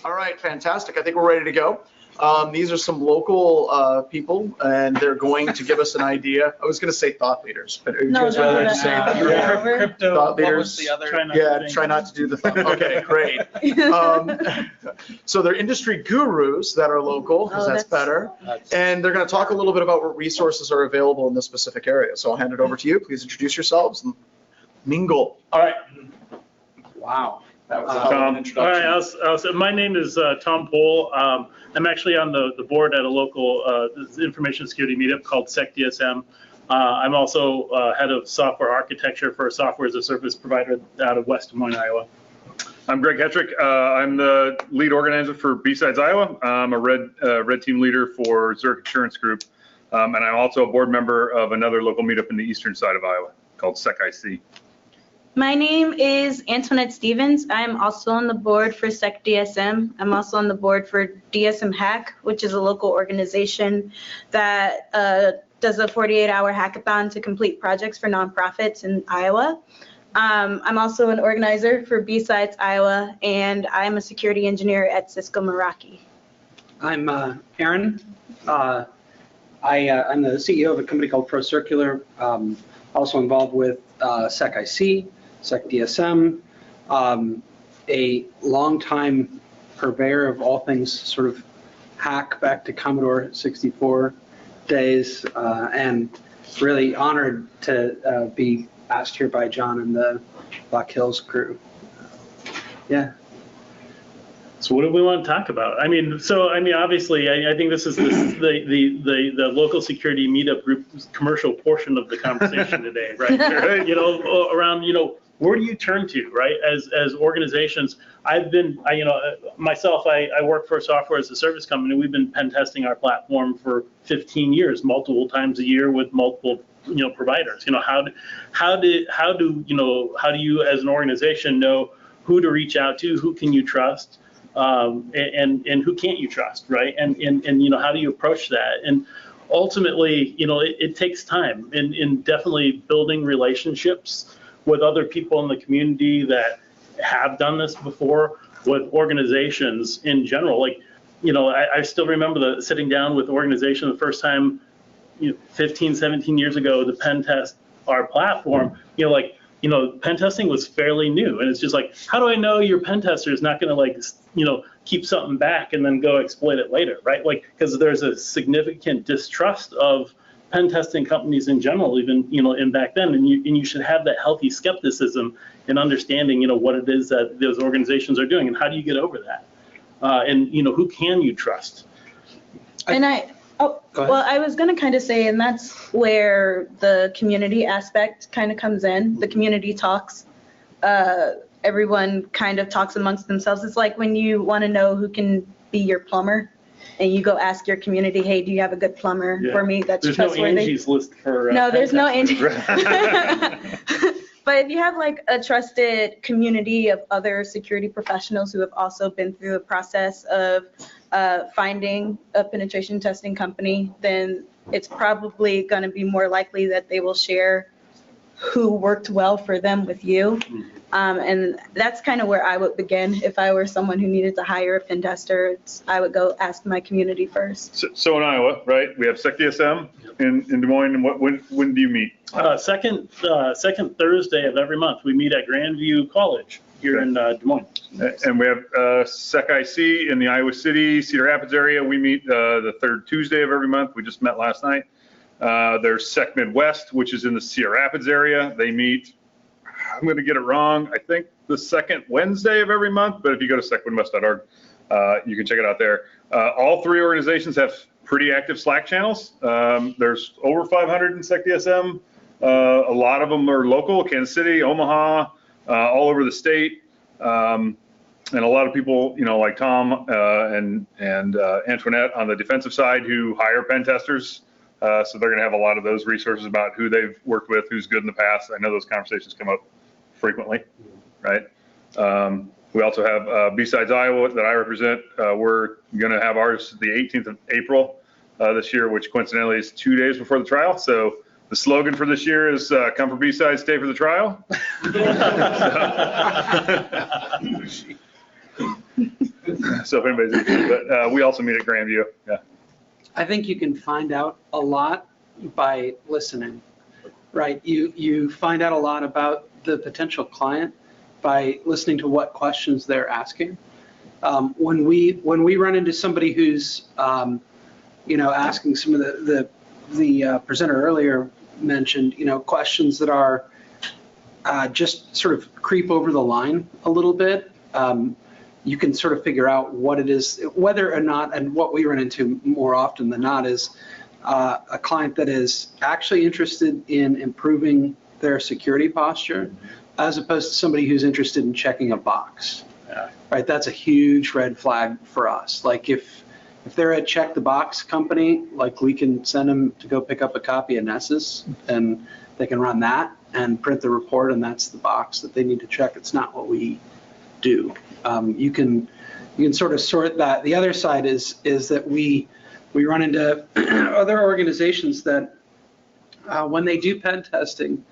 All right, fantastic. I think we're ready to go. These are some local people, and they're going to give us an idea. I was going to say thought leaders, but you guys rather just say crypto. thought leaders. The other? Try not to do the thought. Okay, great. So they're industry gurus that are local, because that's better. And they're going to talk a little bit about what resources are available in this specific area. So I'll hand it over to you. Please introduce yourselves and mingle. All right. Wow. That was an introduction. All right, my name is Tom Pohl. I'm actually on the board at a local information security meetup called SecDSM. I'm also head of software architecture for a software as a service provider out of West Des Moines, Iowa. I'm Greg Hetrick. I'm the lead organizer for B-Sides Iowa. I'm a red team leader for Zurich Insurance Group. And I'm also a board member of another local meetup in the eastern side of Iowa called SecIC. My name is Antoinette Stevens. I'm also on the board for SecDSM. I'm also on the board for DSM Hack, which is a local organization that does a 48-hour hackathon to complete projects for nonprofits in Iowa. I'm also an organizer for B-Sides Iowa, and I'm a security engineer at Cisco Meraki. I'm Aaron. I'm the CEO of a company called ProCircular. Also involved with SecIC, SecDSM, a longtime purveyor of all things sort of hack back to Commodore 64 days, and really honored to be asked here by John and the Black Hills crew. Yeah. So what do we want to talk about? Obviously, I think this is the local security meetup group's commercial portion of the conversation today, right? Around, where do you turn to, right? As organizations, I work for a software as a service company. We've been pen testing our platform for 15 years, multiple times a year with multiple, providers. How do you as an organization know who to reach out to, who can you trust? And who can't you trust, right? And how do you approach that? And ultimately, it takes time in definitely building relationships with other people in the community that have done this before, with organizations in general. I still remember sitting down with organization the first time, 15, 17 years ago to pen test our platform. Pen testing was fairly new, and it's just like, how do I know your pen tester is not going to keep something back and then go exploit it later, right? Because there's a significant distrust of pen testing companies in general, even in back then, and you should have that healthy skepticism and understanding, what it is that those organizations are doing, and how do you get over that, and who can you trust? I was going to kind of say, and that's where the community aspect kind of comes in. The community talks. Everyone kind of talks amongst themselves. It's like when you want to know who can be your plumber, and you go ask your community, hey, do you have a good plumber for me that's trustworthy? There's no Angie's List for no, there's no Angie's. But if you have a trusted community of other security professionals who have also been through the process of finding a penetration testing company, then it's probably going to be more likely that they will share who worked well for them with you. And that's kind of where I would begin. If I were someone who needed to hire a pen tester, I would go ask my community first. So in Iowa, right, we have SecDSM in Des Moines. And when do you meet? Second Thursday of every month, we meet at Grandview College here in Des Moines. And we have SecIC in the Iowa City, Cedar Rapids area. We meet the third Tuesday of every month. We just met last night. There's Sec Midwest, which is in the Cedar Rapids area. They meet, I'm going to get it wrong, I think the second Wednesday of every month, but if you go to secmidwest.org, you can check it out there. All three organizations have pretty active Slack channels. There's over 500 in SecDSM. A lot of them are local, Kansas City, Omaha, all over the state. And a lot of people, like Tom and Antoinette on the defensive side who hire pen testers. So they're going to have a lot of those resources about who they've worked with, who's good in the past. I know those conversations come up frequently, right? We also have B-Sides Iowa that I represent. We're going to have ours the 18th of April this year, which coincidentally is 2 days before the trial. So the slogan for this year is come for B-Sides, stay for the trial. So if anybody's interested, but we also meet at Grandview. Yeah. I think you can find out a lot by listening, right? You find out a lot about the potential client by listening to what questions they're asking. When we run into somebody who's, asking some of the presenter earlier mentioned, questions that are just sort of creep over the line a little bit, you can sort of figure out what it is, whether or not, and what we run into more often than not is a client that is actually interested in improving their security posture, as opposed to somebody who's interested in checking a box. Yeah. Right, that's a huge red flag for us. Like if they're a check the box company, like we can send them to go pick up a copy of Nessus and they can run that and print the report, and that's the box that they need to check. It's not what we do. You can sort of sort that. The other side is that we run into other organizations that when they do pen testing,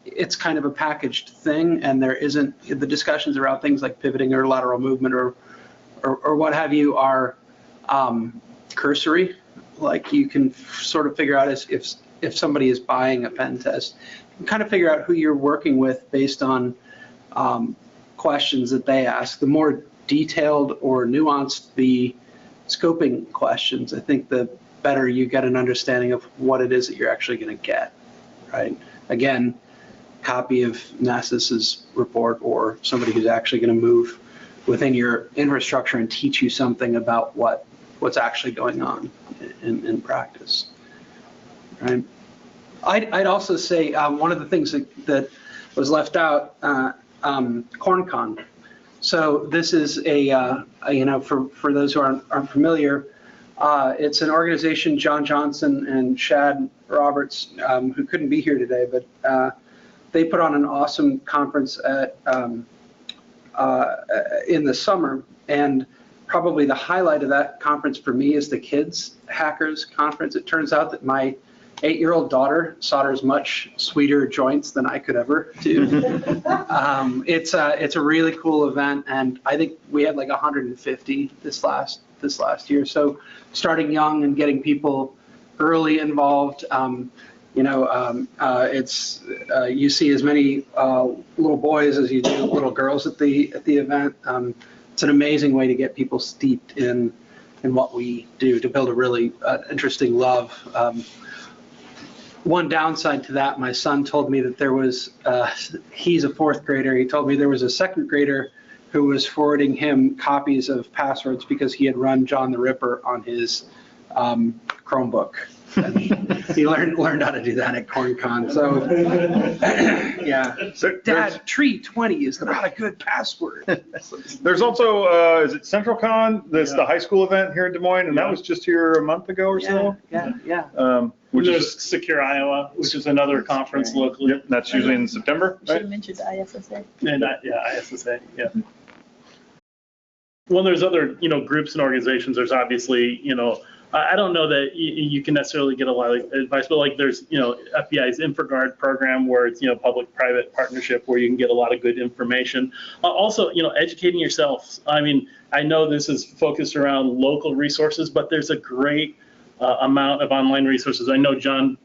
it's kind of a packaged thing, and there isn't the discussions around things like pivoting or lateral movement or what have you are cursory. Like you can sort of figure out if somebody is buying a pen test, you can kind of figure out who you're working with based on questions that they ask. The more detailed or nuanced the scoping questions, I think the better you get an understanding of what it is that you're actually going to get, right? Again, copy of Nessus's report, or somebody who's actually going to move within your infrastructure and teach you something about what's actually going on in practice, right? I'd also say one of the things that was left out, CornCon. So this is for those who aren't familiar, it's an organization, John Johnson and Shad Roberts, who couldn't be here today, but they put on an awesome conference in the summer, and probably the highlight of that conference for me is the Kids Hackers Conference. It turns out that my 8-year-old daughter solders much sweeter joints than I could ever do. It's a really cool event, and I think we had like 150 this last year. So starting young and getting people early involved. It's you see as many little boys as you do little girls at the event. It's an amazing way to get people steeped in what we do, to build a really interesting love. One downside to that, my son told me that there was, he's a 4th grader, he told me there was a 2nd grader who was forwarding him copies of passwords because he had run John the Ripper on his Chromebook. And he learned how to do that at CornCon. So, yeah. Dad, tree 20 is not a good password. There's also, is it CentralCon? That's the high school event here in Des Moines, and that was just here a month ago or so. Yeah. Which There's is Secure Iowa, which is another conference locally. Yep, that's usually in September, Should right? have mentioned the ISSA. And ISSA, yeah. When there's other, groups and organizations, there's obviously, I don't know that you can necessarily get a lot of advice, but like there's, FBI's InfraGuard program where it's, public-private partnership where you can get a lot of good information. Also, educating yourself. I mean, I know this is focused around local resources, but there's a great amount of online resources. I know John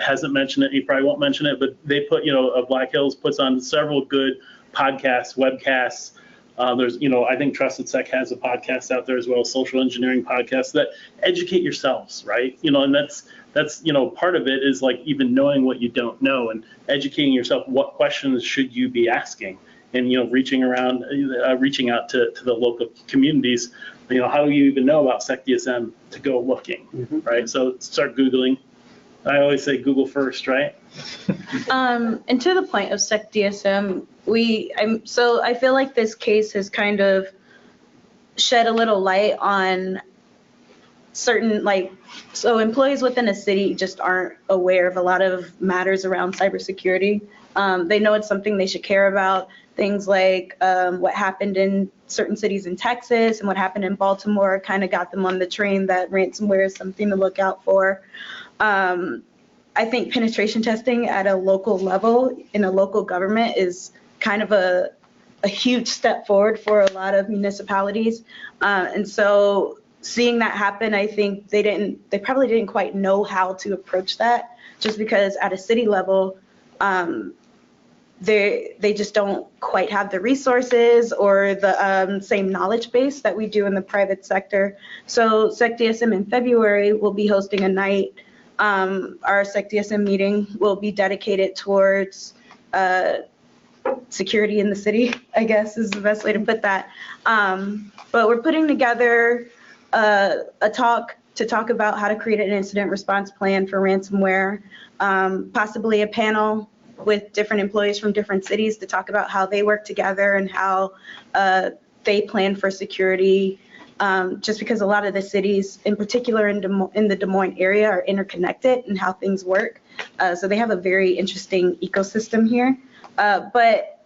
hasn't mentioned it, he probably won't mention it, but they put, Black Hills puts on several good podcasts, webcasts. There's, I think Trusted Sec has a podcast out there as well, social engineering podcasts that educate yourselves, right? And that's part of it is like even knowing what you don't know and educating yourself. What questions should you be asking? And, reaching out to the local communities. How do you even know about SecDSM to go looking, right? So start Googling. I always say Google first, right? And to the point of SecDSM, I feel like this case has kind of shed a little light on certain, so employees within a city just aren't aware of a lot of matters around cybersecurity. They know it's something they should care about. Things like what happened in certain cities in Texas and what happened in Baltimore kind of got them on the train that ransomware is something to look out for. I think penetration testing at a local level in a local government is kind of a a huge step forward for a lot of municipalities. And so seeing that happen, I think they probably didn't quite know how to approach that, just because at a city level, they just don't quite have the resources or the same knowledge base that we do in the private sector. So SecDSM in February will be hosting a night. Our SecDSM meeting will be dedicated towards security in the city, I guess is the best way to put that. But we're putting together a talk to talk about how to create an incident response plan for ransomware, possibly a panel with different employees from different cities to talk about how they work together and how they plan for security, just because a lot of the cities, in particular in the Des Moines area, are interconnected and how things work. So they have a very interesting ecosystem here. But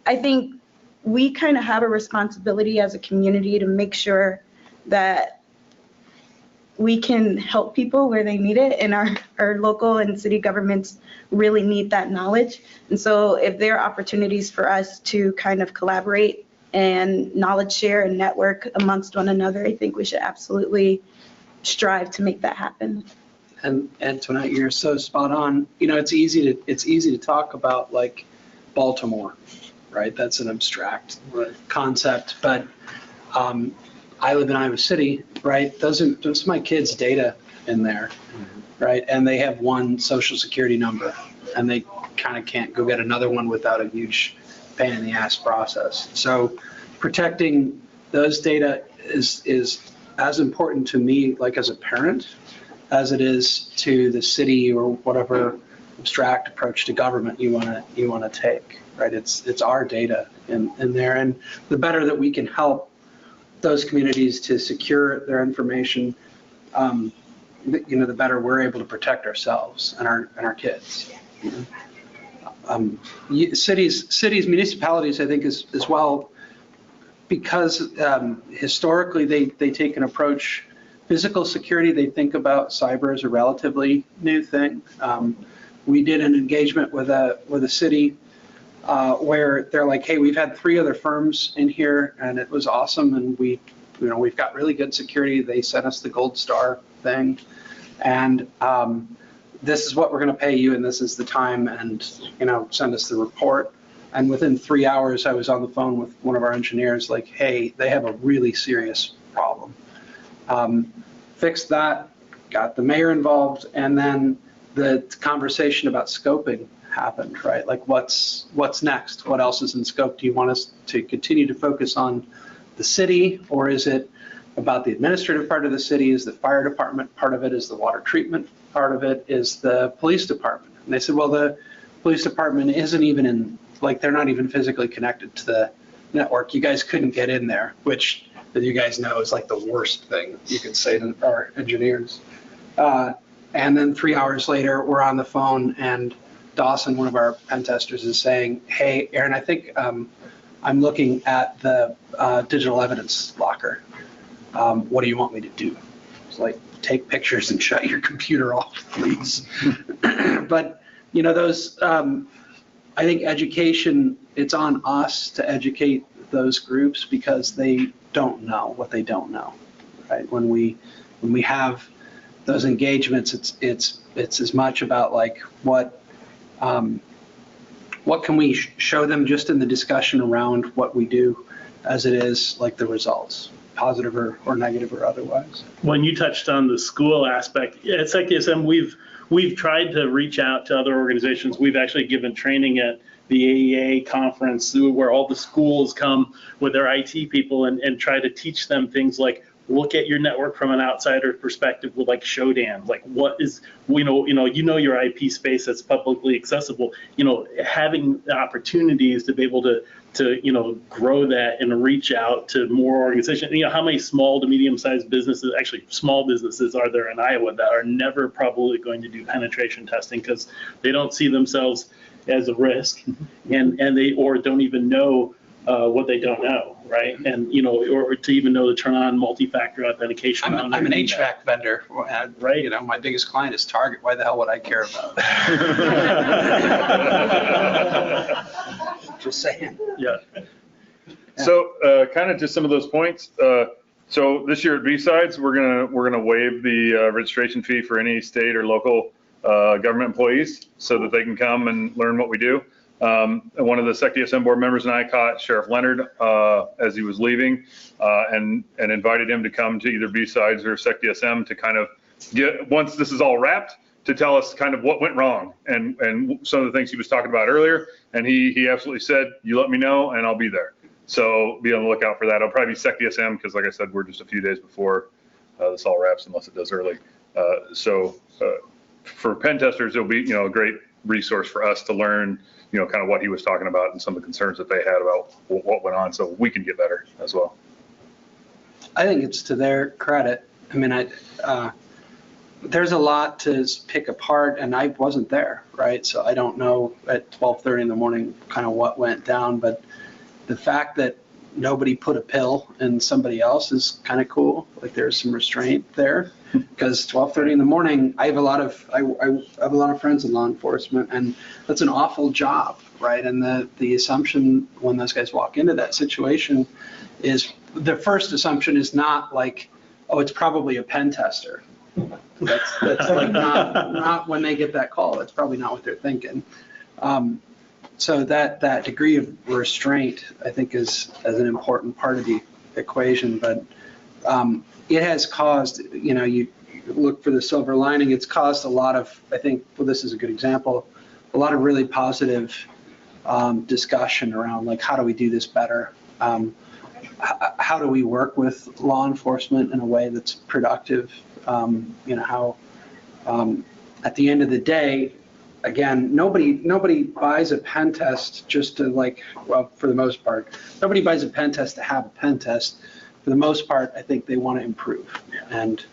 I think we kind of have a responsibility as a community to make sure that we can help people where they need it, and our local and city governments really need that knowledge. And so if there are opportunities for us to kind of collaborate and knowledge share and network amongst one another, I think we should absolutely strive to make that happen. And Antoinette, you're so spot on. You know, it's easy to talk about like Baltimore, right? That's an abstract concept, but I live in Iowa City, right? Those are my kids' data in there, right? And they have one social security number, and they kind of can't go get another one without a huge pain in the ass process. So protecting those data is as important to me, like as a parent, as it is to the city or whatever abstract approach to government you want to take, right? It's our data in there, and the better that we can help those communities to secure their information, the better we're able to protect ourselves and our kids. Cities, municipalities, I think as well, because historically they take an approach. Physical security, they think about cyber as a relatively new thing. We did an engagement with a city where they're like, hey, we've had 3 other firms in here and it was awesome, and we've got really good security. They sent us the gold star thing, and this is what we're going to pay you, and this is the time, and send us the report. And within 3 hours, I was on the phone with one of our engineers, like, hey, they have a really serious problem. Fixed that, got the mayor involved, and then the conversation about scoping happened, right? Like, what's next? What else is in scope? Do you want us to continue to focus on the city, or is it about the administrative part of the city? Is the fire department part of it? Is the water treatment part of it? Is the police department? And they said, well, the police department isn't even they're not even physically connected to the network. You guys couldn't get in there, which, as you guys know, is like the worst thing you could say to our engineers. And then 3 hours later, we're on the phone, and Dawson, one of our pen testers, is saying, hey, Aaron, I think I'm looking at the digital evidence locker. What do you want me to do? It's like, take pictures and shut your computer off, please. But, those, I think education, it's on us to educate those groups because they don't know what they don't know, right? When we have those engagements, it's as much about like what can we show them just in the discussion around what we do as it is like the results, positive or negative or otherwise. When you touched on the school aspect, at SecDSM, we've tried to reach out to other organizations. We've actually given training at the AEA conference where all the schools come with their IT people and try to teach them things like, look at your network from an outsider perspective with like Shodan, like what is, your IP space that's publicly accessible, having the opportunities to be able to grow that and reach out to more organizations. How many small to medium-sized businesses, actually small businesses, are there in Iowa that are never probably going to do penetration testing because they don't see themselves as a risk, and they or don't even know what they don't know, right? And or to even know to turn on multi-factor authentication. I'm an HVAC vendor, right? My biggest client is Target. Why the hell would I care about that? Just saying. Yeah. So kind of just some of those points. So this year at B-Sides, we're gonna waive the registration fee for any state or local government employees so that they can come and learn what we do. And one of the SecDSM board members and I caught Sheriff Leonard as he was leaving and invited him to come to either B-Sides or SecDSM to kind of get, once this is all wrapped, to tell us kind of what went wrong and some of the things he was talking about earlier. And he absolutely said, you let me know and I'll be there. So be on the lookout for that. It'll probably be SecDSM because, like I said, we're just a few days before this all wraps, unless it does early. So for pen testers, it'll be, a great resource for us to learn, kind of what he was talking about and some of the concerns that they had about what went on, so we can get better as well. I think it's to their credit. I mean, there's a lot to pick apart, and I wasn't there, right? So I don't know at 12:30 in the morning kind of what went down, but the fact that nobody put a pill in somebody else is kind of cool. Like there's some restraint there, because 12:30 in the morning, I have a lot of friends in law enforcement, and that's an awful job, right? And the assumption when those guys walk into that situation is, the first assumption is not like, oh, it's probably a pen tester. That's like not when they get that call. That's probably not what they're thinking. So that degree of restraint, I think, is an important part of the equation. But it has caused, you look for the silver lining, it's caused a lot of, I think, well, this is a good example, a lot of really positive discussion around, like, how do we do this better? How do we work with law enforcement in a way that's productive? How at the end of the day, again, nobody buys a pen test just to, like, well, for the most part, nobody buys a pen test to have a pen test. For the most part, I think they want to improve, and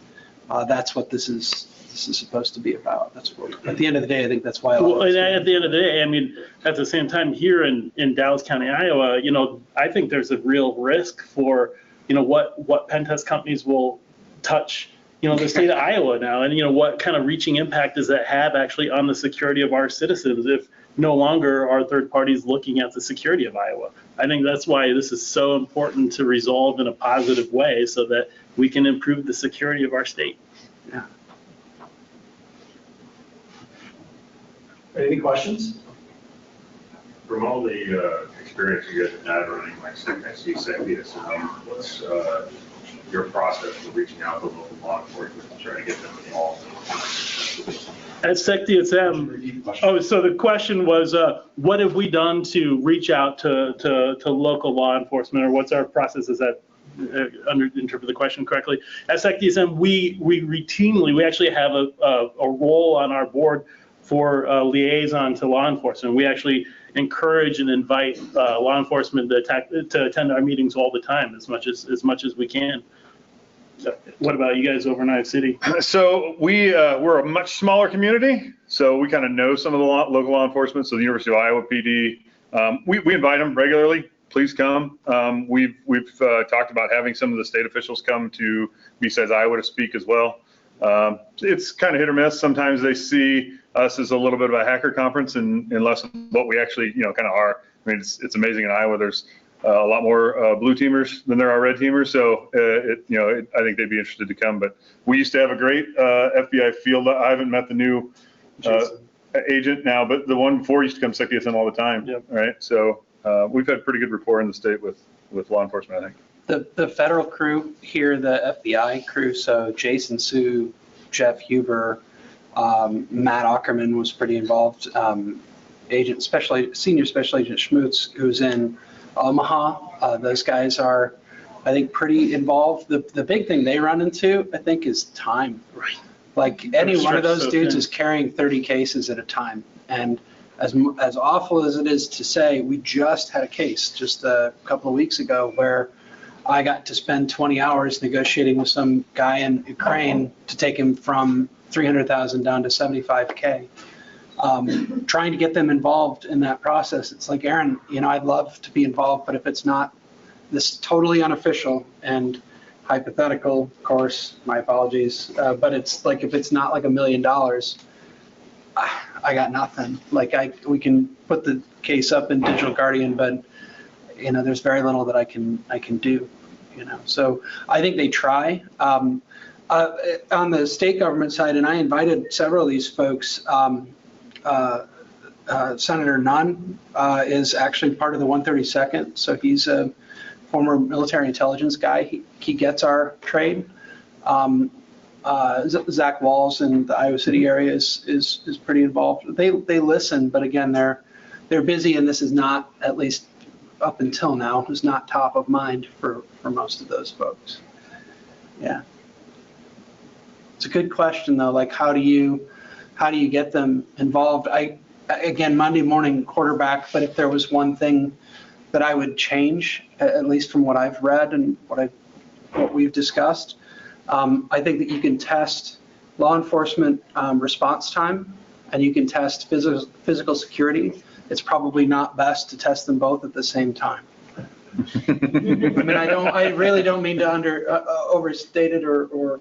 that's what this is supposed to be about. That's what, at the end of the day, I think that's why. Well, at the end of the day, I mean, at the same time, here in Dallas County, Iowa, I think there's a real risk for, what pen test companies will touch, the state of Iowa now, and what kind of reaching impact does that have actually on the security of our citizens if no longer are third parties looking at the security of Iowa? I think that's why this is so important to resolve in a positive way so that we can improve the security of our state. Yeah. Any questions? From all the experience you guys have had running like SecIC, SecDSM, what's your process for reaching out to local law enforcement and trying to get them involved? At SecDSM, so the question was, what have we done to reach out to local law enforcement, or what's our process? Is that interpret the question correctly? At SecDSM, we routinely, we actually have a role on our board for liaison to law enforcement. We actually encourage and invite law enforcement to attend our meetings all the time, as much as we can. What about you guys over in Iowa City? So we're a much smaller community, so we kind of know some of the local law enforcement. So the University of Iowa PD, we invite them regularly. Please come. We've talked about having some of the state officials come to B-Sides Iowa to speak as well. It's kind of hit or miss. Sometimes they see us as a little bit of a hacker conference and less what we actually, kind of are. I mean, it's amazing in Iowa. There's a lot more blue teamers than there are red teamers. So, I think they'd be interested to come. But we used to have a great FBI field. I haven't met the new agent now, but the one before used to come to SecDSM all the time. Yep. Right. So we've had pretty good rapport in the state with law enforcement, I think. The federal crew here, the FBI crew, so Jason Sue, Jeff Huber, Matt Ackerman was pretty involved. Senior Special Agent Schmutz, who's in Omaha, those guys are, I think, pretty involved. The big thing they run into, I think, is time. Right. Like any one of those dudes is carrying 30 cases at a time. And as awful as it is to say, we just had a case just a couple of weeks ago where I got to spend 20 hours negotiating with some guy in Ukraine to take him from 300,000 down to 75K. Trying to get them involved in that process. It's like, Aaron, I'd love to be involved, but if it's not this totally unofficial and hypothetical, of course, my apologies, but it's like, if it's not like $1 million, I got nothing. Like we can put the case up in Digital Guardian, but there's very little that I can do, So I think they try. On the state government side, and I invited several of these folks, Senator Nunn is actually part of the 132nd, so he's a former military intelligence guy. He gets our trade. Zach Walls in the Iowa City area is pretty involved. They listen, but again, they're busy, and this is not, at least up until now, is not top of mind for most of those folks. Yeah. It's a good question though, like how do you get them involved? Again, Monday morning quarterback, but if there was one thing that I would change, at least from what I've read and what we've discussed, I think that you can test law enforcement response time, and you can test physical security. It's probably not best to test them both at the same time. I mean, I really don't mean to overstate it or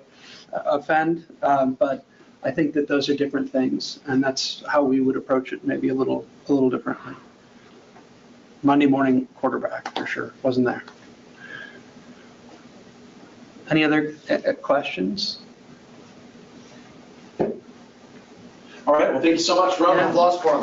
offend, but I think that those are different things, and that's how we would approach it, maybe a little differently. Monday morning quarterback, for sure, wasn't there. Any other questions? All right, well, thank you so much. Round of applause for him.